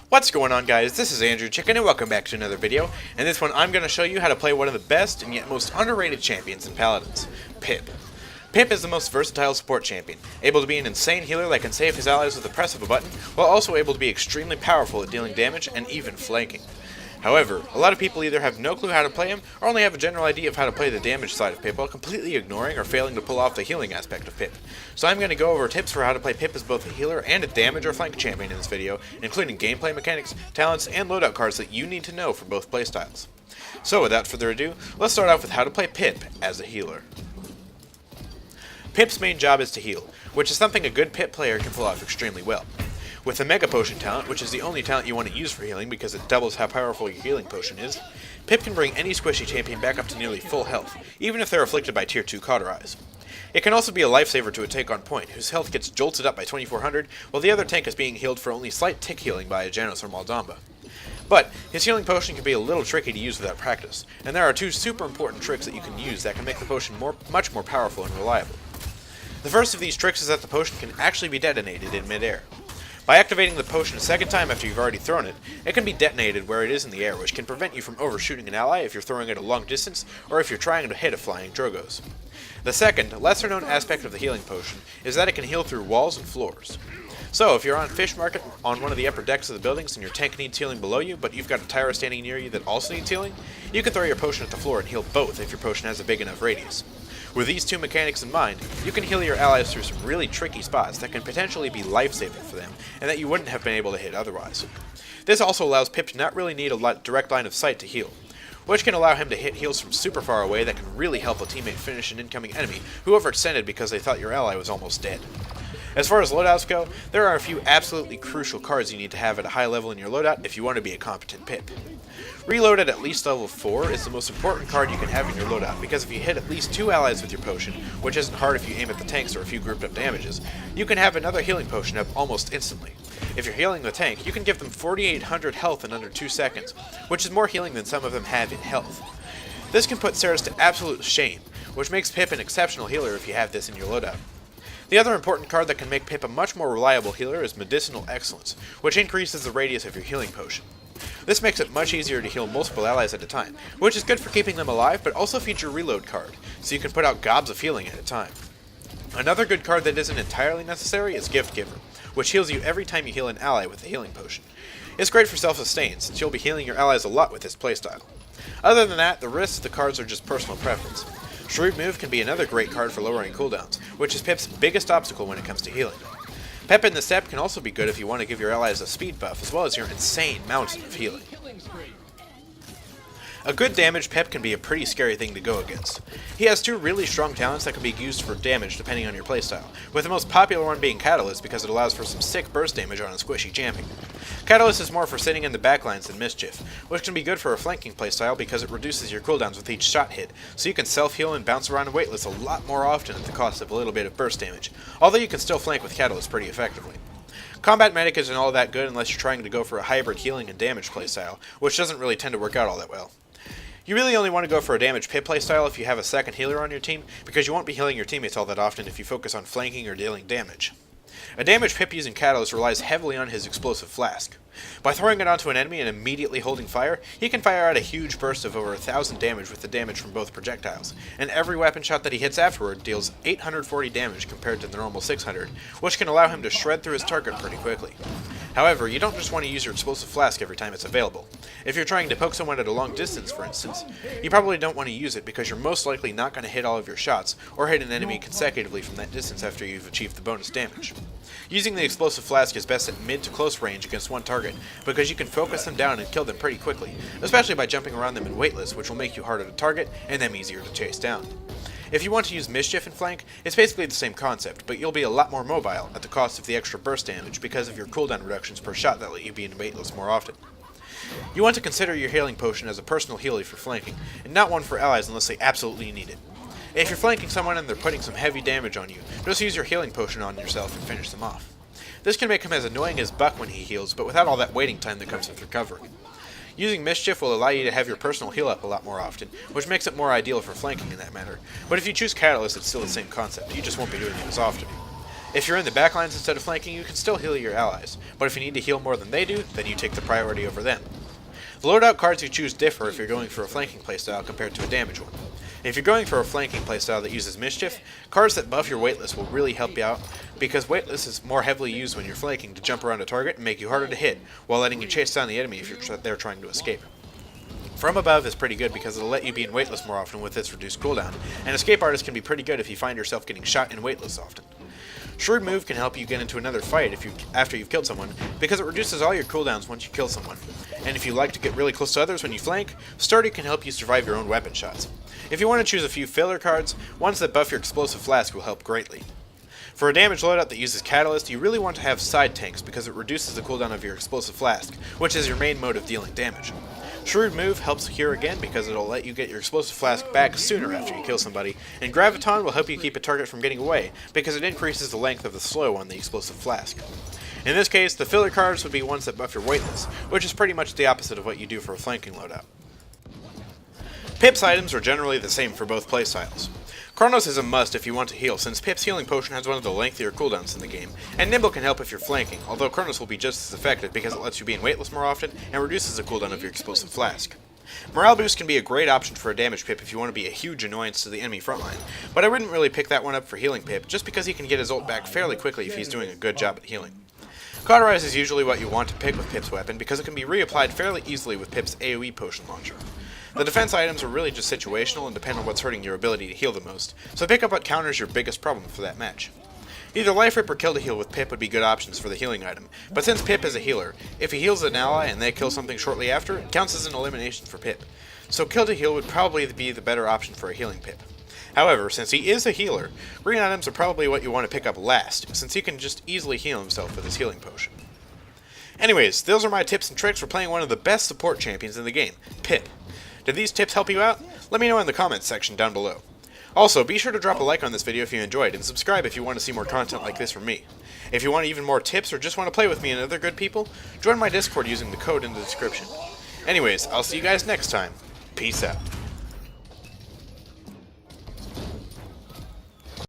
What's going on, guys? This is AndrewChicken and welcome back to another video. In this one I'm going to show you how to play one of the best and yet most underrated champions in Paladins, Pip. Pip is the most versatile support champion, able to be an insane healer that can save his allies with the press of a button, while also able to be extremely powerful at dealing damage and even flanking. However, a lot of people either have no clue how to play him, or only have a general idea of how to play the damage side of Pip while completely ignoring or failing to pull off the healing aspect of Pip. So I'm going to go over tips for how to play Pip as both a healer and a damage or flank champion in this video, including gameplay mechanics, talents, and loadout cards that you need to know for both playstyles. So without further ado, let's start off with how to play Pip as a healer. Pip's main job is to heal, which is something a good Pip player can pull off extremely well. With the Mega Potion talent, which is the only talent you want to use for healing because it doubles how powerful your healing potion is, Pip can bring any squishy champion back up to nearly full health, even if they're afflicted by Tier 2 Cauterize. It can also be a lifesaver to a tank on point, whose health gets jolted up by 2400, while the other tank is being healed for only slight tick healing by a Janus or Maldamba. But his healing potion can be a little tricky to use without practice, and there are two super important tricks that you can use that can make the potion much more powerful and reliable. The first of these tricks is that the potion can actually be detonated in midair. By activating the potion a second time after you've already thrown it, it can be detonated where it is in the air, which can prevent you from overshooting an ally if you're throwing it a long distance, or if you're trying to hit a flying Drogos. The second, lesser known aspect of the healing potion is that it can heal through walls and floors. So, if you're on Fish Market on one of the upper decks of the buildings and your tank needs healing below you, but you've got a Tyra standing near you that also needs healing, you can throw your potion at the floor and heal both if your potion has a big enough radius. With these two mechanics in mind, you can heal your allies through some really tricky spots that can potentially be life-saving for them, and that you wouldn't have been able to hit otherwise. This also allows Pip to not really need a direct line of sight to heal, which can allow him to hit heals from super far away that can really help a teammate finish an incoming enemy who overextended because they thought your ally was almost dead. As far as loadouts go, there are a few absolutely crucial cards you need to have at a high level in your loadout if you want to be a competent Pip. Reload at least level 4 is the most important card you can have in your loadout, because if you hit at least 2 allies with your potion, which isn't hard if you aim at the tanks or a few grouped up damages, you can have another healing potion up almost instantly. If you're healing the tank, you can give them 4800 health in under 2 seconds, which is more healing than some of them have in health. This can put Ceres to absolute shame, which makes Pip an exceptional healer if you have this in your loadout. The other important card that can make Pip a much more reliable healer is Medicinal Excellence, which increases the radius of your healing potion. This makes it much easier to heal multiple allies at a time, which is good for keeping them alive, but also features a reload card, so you can put out gobs of healing at a time. Another good card that isn't entirely necessary is Gift Giver, which heals you every time you heal an ally with a healing potion. It's great for self-sustain, since you'll be healing your allies a lot with this playstyle. Other than that, the rest of the cards are just personal preference. Shrewd Move can be another great card for lowering cooldowns, which is Pip's biggest obstacle when it comes to healing. Pep in the Step can also be good if you want to give your allies a speed buff, as well as your insane mountain of healing. A good damage Pep can be a pretty scary thing to go against. He has two really strong talents that can be used for damage depending on your playstyle, with the most popular one being Catalyst because it allows for some sick burst damage on a squishy champion. Catalyst is more for sitting in the backlines than Mischief, which can be good for a flanking playstyle because it reduces your cooldowns with each shot hit, so you can self-heal and bounce around weightless a lot more often at the cost of a little bit of burst damage, although you can still flank with Catalyst pretty effectively. Combat Medic isn't all that good unless you're trying to go for a hybrid healing and damage playstyle, which doesn't really tend to work out all that well. You really only want to go for a damage Pip playstyle if you have a second healer on your team, because you won't be healing your teammates all that often if you focus on flanking or dealing damage. A damage Pip using Catalyst relies heavily on his Explosive Flask. By throwing it onto an enemy and immediately holding fire, he can fire out a huge burst of over 1000 damage with the damage from both projectiles, and every weapon shot that he hits afterward deals 840 damage compared to the normal 600, which can allow him to shred through his target pretty quickly. However, you don't just want to use your Explosive Flask every time it's available. If you're trying to poke someone at a long distance, for instance, you probably don't want to use it because you're most likely not going to hit all of your shots, or hit an enemy consecutively from that distance after you've achieved the bonus damage. Using the Explosive Flask is best at mid to close range against one target, because you can focus them down and kill them pretty quickly, especially by jumping around them in weightless, which will make you harder to target and them easier to chase down. If you want to use Mischief and flank, it's basically the same concept, but you'll be a lot more mobile at the cost of the extra burst damage because of your cooldown reductions per shot that let you be in weightless more often. You want to consider your healing potion as a personal healer for flanking, and not one for allies unless they absolutely need it. If you're flanking someone and they're putting some heavy damage on you, just use your healing potion on yourself and finish them off. This can make him as annoying as Buck when he heals, but without all that waiting time that comes with recovering. Using Mischief will allow you to have your personal heal up a lot more often, which makes it more ideal for flanking in that matter. But if you choose Catalyst, it's still the same concept, you just won't be doing it as often. If you're in the backlines instead of flanking, you can still heal your allies, but if you need to heal more than they do, then you take the priority over them. The loadout cards you choose differ if you're going for a flanking playstyle compared to a damage one. If you're going for a flanking playstyle that uses Mischief, cards that buff your weightless will really help you out, because weightless is more heavily used when you're flanking to jump around a target and make you harder to hit, while letting you chase down the enemy if they're trying to escape. From Above is pretty good because it'll let you be in weightless more often with its reduced cooldown, and Escape Artist can be pretty good if you find yourself getting shot in weightless often. Shrewd Move can help you get into another fight after you've killed someone, because it reduces all your cooldowns once you kill someone. And if you like to get really close to others when you flank, Sturdy can help you survive your own weapon shots. If you want to choose a few filler cards, ones that buff your Explosive Flask will help greatly. For a damage loadout that uses Catalyst, you really want to have side tanks because it reduces the cooldown of your Explosive Flask, which is your main mode of dealing damage. Shrewd Move helps here again because it'll let you get your Explosive Flask back sooner after you kill somebody, and Graviton will help you keep a target from getting away because it increases the length of the slow on the Explosive Flask. In this case, the filler cards would be ones that buff your weightless, which is pretty much the opposite of what you do for a flanking loadout. Pip's items are generally the same for both playstyles. Chronos is a must if you want to heal, since Pip's healing potion has one of the lengthier cooldowns in the game, and Nimble can help if you're flanking, although Chronos will be just as effective because it lets you be in weightless more often and reduces the cooldown of your Explosive Flask. Morale Boost can be a great option for a damage Pip if you want to be a huge annoyance to the enemy frontline, but I wouldn't really pick that one up for healing Pip, just because he can get his ult back fairly quickly if he's doing a good job at healing. Cauterize is usually what you want to pick with Pip's weapon because it can be reapplied fairly easily with Pip's AoE potion launcher. The defense items are really just situational and depend on what's hurting your ability to heal the most, so pick up what counters your biggest problem for that match. Either Life Rip or Kill to Heal with Pip would be good options for the healing item, but since Pip is a healer, if he heals an ally and they kill something shortly after, it counts as an elimination for Pip. So Kill to Heal would probably be the better option for a healing Pip. However, since he is a healer, green items are probably what you want to pick up last, since he can just easily heal himself with his healing potion. Anyways, those are my tips and tricks for playing one of the best support champions in the game, Pip. Did these tips help you out? Let me know in the comments section down below. Also, be sure to drop a like on this video if you enjoyed, and subscribe if you want to see more content like this from me. If you want even more tips or just want to play with me and other good people, join my Discord using the code in the description. Anyways, I'll see you guys next time. Peace out.